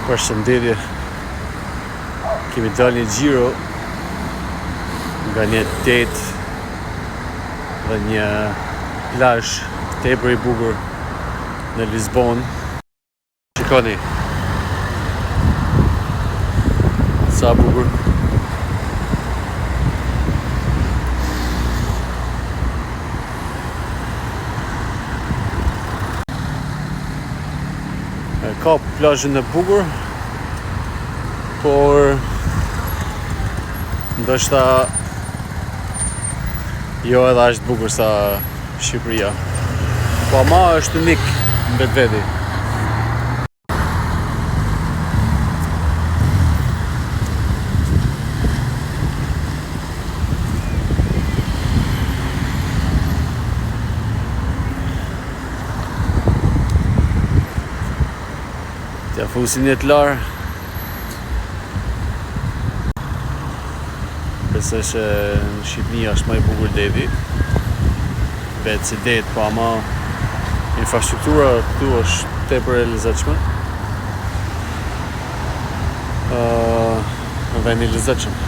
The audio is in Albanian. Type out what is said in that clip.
Përshëndetje. Kemi dalë një xhiro nga një det dhe një plazh tepër i bukur në Lisbon. Shikoni sa bukur. Ka plazhin e bukur, por ndoshta jo edhe ashtë bukur sa Shqipëria. Po ama është unik në vetveti. T'ja fusin një t'larë. Besoj që në Shqipëni është më i bukur deti. Vetë si det, po ama infrastruktura këtu është tepër e lezetshme. Në vend i lezetshëm.